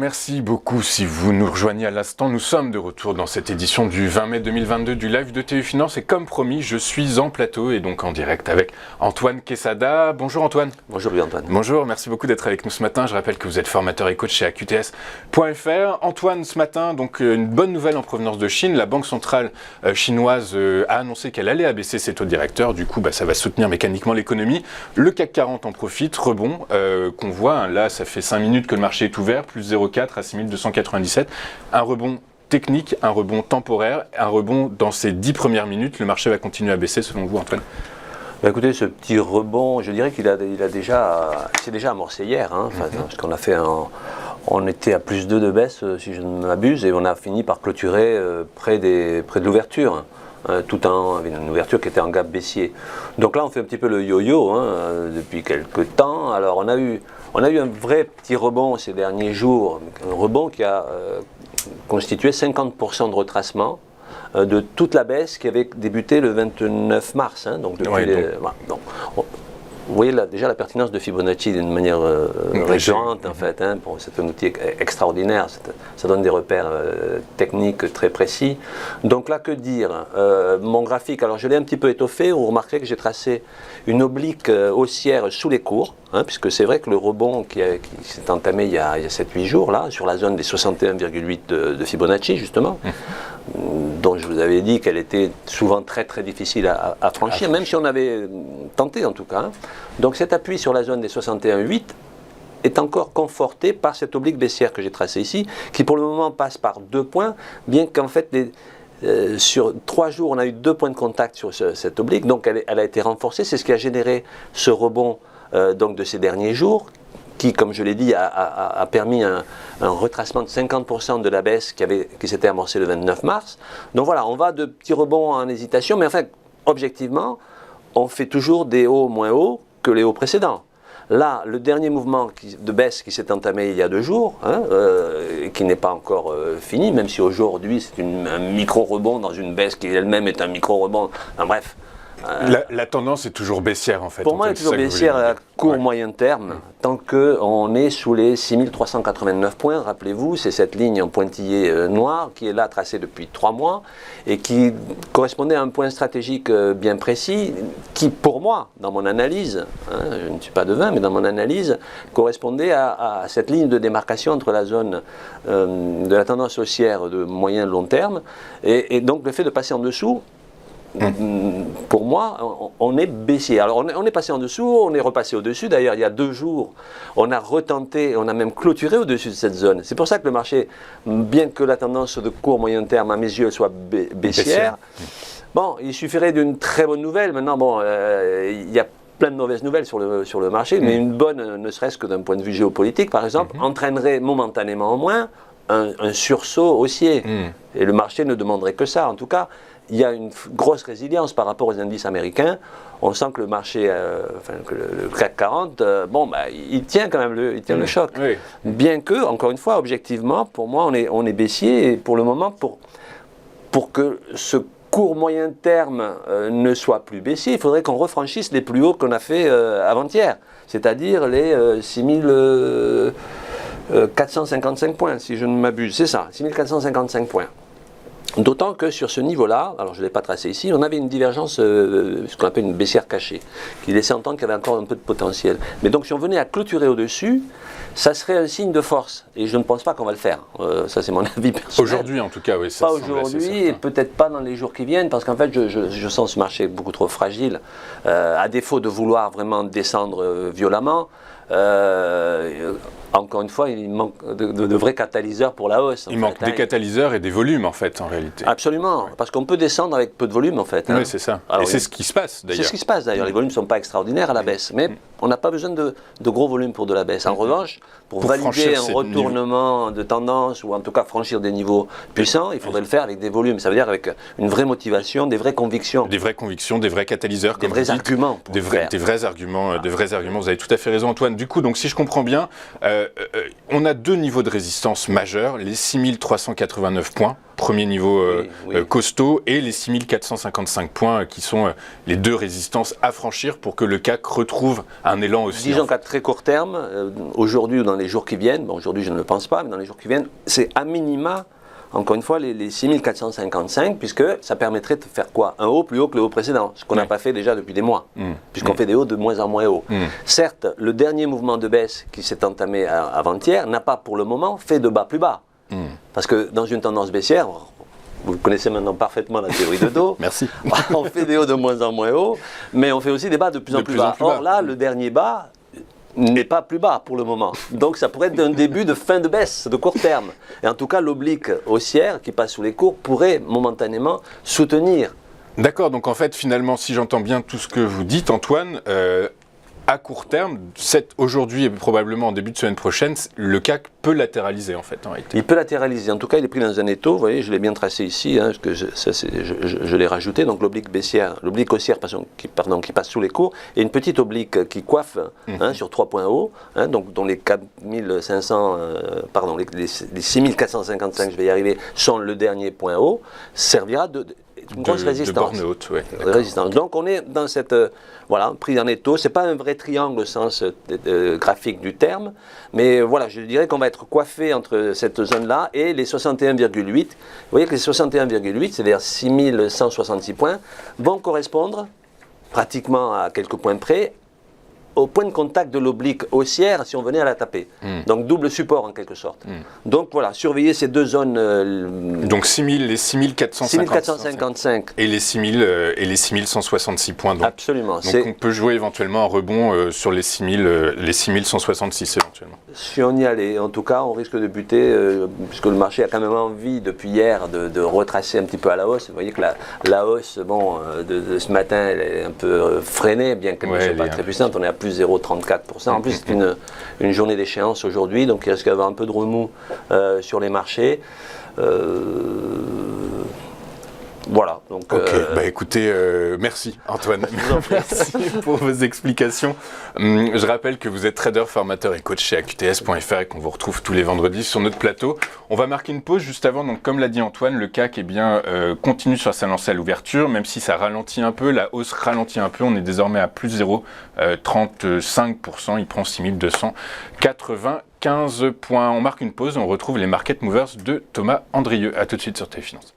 merci beaucoup. Si vous nous rejoignez à l'instant, nous sommes de retour dans cette édition du 20 mai 2022 du live de TU Finance. Et comme promis, je suis en plateau et donc en direct avec Antoine Quesada. Bonjour Antoine. Bonjour Louis-Antoine. Bonjour, merci beaucoup d'être avec nous ce matin. Je rappelle que vous êtes formateur et coach chez AQTS.fr. Antoine, ce matin, donc une bonne nouvelle en provenance de Chine. La Banque centrale chinoise a annoncé qu'elle allait abaisser ses taux directeurs. Du coup, ça va soutenir mécaniquement l'économie. Le CAC 40 en profite, rebond qu'on voit. Là, ça fait 5 minutes que le marché est ouvert, plus 0,4 à 6297. Un rebond technique, un rebond temporaire, un rebond dans ces 10 premières minutes. Le marché va continuer à baisser selon vous, Antoine? Écoutez, ce petit rebond, je dirais qu'il s'est déjà amorcé hier, parce qu'on a fait on était à plus 2 de baisse, si je ne m'abuse, et on a fini par clôturer près de l'ouverture, tout avec une ouverture qui était en gap baissier. Donc là, on fait un petit peu le yo-yo depuis quelques temps. Alors on a eu un vrai petit rebond ces derniers jours, un rebond qui a constitué 50% de retracement de toute la baisse qui avait débuté le 29 mars. Donc vous voyez là, déjà la pertinence de Fibonacci d'une manière récurrente en fait. C'est un outil extraordinaire, ça donne des repères techniques très précis. Donc là, que dire, mon graphique, alors je l'ai un petit peu étoffé, vous remarquerez que j'ai tracé une oblique haussière sous les cours, puisque c'est vrai que le rebond qui s'est entamé il y a 7-8 jours, là, sur la zone des 61,8 de Fibonacci justement, dont je vous avais dit qu'elle était souvent très très difficile à franchir, même si on avait tenté en tout cas. Donc cet appui sur la zone des 61,8 est encore conforté par cette oblique baissière que j'ai tracée ici, qui pour le moment passe par 2 points, bien qu'en fait sur 3 jours on a eu 2 points de contact sur cette oblique, donc elle a été renforcée, c'est ce qui a généré ce rebond donc de ces derniers jours, qui, comme je l'ai dit, a permis un retracement de 50% de la baisse qui s'était amorcée le 29 mars. Donc voilà, on va de petits rebonds en hésitation, mais enfin, objectivement, on fait toujours des hauts moins hauts que les hauts précédents. Là, le dernier mouvement de baisse qui s'est entamé il y a 2 jours, qui n'est pas encore fini, même si aujourd'hui c'est un micro-rebond dans une baisse qui elle-même est un micro-rebond. Enfin, bref. La tendance est toujours baissière en fait. Pour moi, elle est toujours baissière à court moyen terme, tant qu'on est sous les 6389 points. Rappelez-vous, c'est cette ligne en pointillé noir qui est là tracée depuis 3 mois et qui correspondait à un point stratégique bien précis qui, pour moi, dans mon analyse, je ne suis pas devin, mais dans mon analyse, correspondait à cette ligne de démarcation entre la zone de la tendance haussière de moyen et long terme et donc le fait de passer en dessous. Pour moi, on est baissier. Alors on est passé en dessous, on est repassé au-dessus. D'ailleurs, il y a 2 jours, on a retenté, on a même clôturé au-dessus de cette zone. C'est pour ça que le marché, bien que la tendance de court moyen terme, à mes yeux, soit baissière, bon, il suffirait d'une très bonne nouvelle. Maintenant, il y a plein de mauvaises nouvelles sur le marché, mais une bonne, ne serait-ce que d'un point de vue géopolitique, par exemple, entraînerait momentanément au moins un sursaut haussier. Et le marché ne demanderait que ça. En tout cas, il y a une grosse résilience par rapport aux indices américains. On sent que le marché, que le CAC 40, il tient quand même le choc. Oui. Bien que, encore une fois, objectivement, pour moi, on est baissier. Et pour le moment, pour que ce court moyen terme ne soit plus baissier, il faudrait qu'on refranchisse les plus hauts qu'on a fait avant-hier, c'est-à-dire les 6455 points, si je ne m'abuse. C'est ça, 6455 points. D'autant que sur ce niveau-là, alors je ne l'ai pas tracé ici, on avait une divergence, ce qu'on appelle une baissière cachée, qui laissait entendre qu'il y avait encore un peu de potentiel. Mais donc si on venait à clôturer au-dessus, ça serait un signe de force. Et je ne pense pas qu'on va le faire. Ça c'est mon avis personnel. Aujourd'hui en tout cas, oui. Pas aujourd'hui et peut-être pas dans les jours qui viennent, parce qu'en fait je sens ce marché beaucoup trop fragile. À défaut de vouloir vraiment descendre violemment, encore une fois, il manque de vrais catalyseurs pour la hausse. Il manque des catalyseurs et des volumes en fait, en réalité. Absolument, parce qu'on peut descendre avec peu de volume en fait. Oui, c'est ça. Alors, et c'est ce qui se passe d'ailleurs. C'est ce qui se passe d'ailleurs. Les volumes ne sont pas extraordinaires à la baisse, mais on n'a pas besoin de gros volumes pour de la baisse. En revanche, pour valider un retournement de tendance ou en tout cas franchir des niveaux puissants, il faudrait le faire avec des volumes. Ça veut dire avec une vraie motivation, des vraies convictions. Des vraies convictions, des vrais catalyseurs, des vrais arguments. Des vrais arguments. Vous avez tout à fait raison, Antoine. Du coup, donc si je comprends bien, on a 2 niveaux de résistance majeurs, les 6389 points premier niveau oui. costaud, et les 6455 points qui sont les deux résistances à franchir pour que le CAC retrouve un élan aussi. Disons qu'à très court terme, aujourd'hui ou dans les jours qui viennent, bon aujourd'hui je ne le pense pas, mais dans les jours qui viennent, c'est à minima, encore une fois, les 6455, puisque ça permettrait de faire quoi? Un haut plus haut que le haut précédent, ce qu'on n'a pas fait déjà depuis des mois, puisqu'on fait des hauts de moins en moins hauts. Certes, le dernier mouvement de baisse qui s'est entamé avant-hier n'a pas pour le moment fait de bas plus bas. Parce que dans une tendance baissière, vous connaissez maintenant parfaitement la théorie de dos. Merci. On fait des hauts de moins en moins hauts, mais on fait aussi des bas de plus en plus bas. Or là, le dernier bas n'est pas plus bas pour le moment. Donc ça pourrait être un début de fin de baisse, de court terme. Et en tout cas, l'oblique haussière qui passe sous les cours pourrait momentanément soutenir. D'accord, donc en fait, finalement, si j'entends bien tout ce que vous dites, Antoine, à court terme, aujourd'hui et probablement en début de semaine prochaine, le CAC peut latéraliser en fait, en réalité. Il peut latéraliser. En tout cas, il est pris dans un étau. Vous voyez, je l'ai bien tracé ici, hein, parce que je l'ai rajouté. Donc l'oblique baissière, l'oblique haussière qui passe sous les cours, et une petite oblique qui coiffe hein, sur 3 points hauts, hein, donc dont les 4500, les 6455, je vais y arriver, sont le dernier point haut, servira une grosse résistance. De borne haute, ouais, résistance. Donc on est dans cette pris en étau. C'est pas un vrai triangle au sens graphique du terme, mais voilà, je dirais qu'on va être coiffé entre cette zone-là et les 61,8. Vous voyez que les 61,8, c'est-à-dire 6166 points, vont correspondre pratiquement à quelques points près au point de contact de l'oblique haussière si on venait à la taper. Donc double support en quelque sorte. Donc voilà, surveillez ces deux zones. Donc les 6455 et les 6166 points. Donc. Absolument. Donc on peut jouer éventuellement un rebond sur les 6166 éventuellement. Si on y allait, en tout cas, on risque de buter, puisque le marché a quand même envie depuis hier de retracer un petit peu à la hausse. Vous voyez que la hausse de ce matin, elle est un peu freinée, bien qu'elle ne soit pas très puissante. On est à plus 0,34%. En plus, c'est une journée d'échéance aujourd'hui, donc il risque d'y avoir un peu de remous sur les marchés. Voilà. Donc, écoutez, merci Antoine. Merci pour vos explications. Je rappelle que vous êtes trader, formateur et coach chez AQTS.fr et qu'on vous retrouve tous les vendredis sur notre plateau. On va marquer une pause juste avant. Donc, comme l'a dit Antoine, le CAC continue sur sa lancée à l'ouverture, même si ça ralentit un peu, la hausse ralentit un peu. On est désormais à plus 0,35%. Il prend 6295 points. On marque une pause. On retrouve les Market Movers de Thomas Andrieux. A tout de suite sur Téléfinance.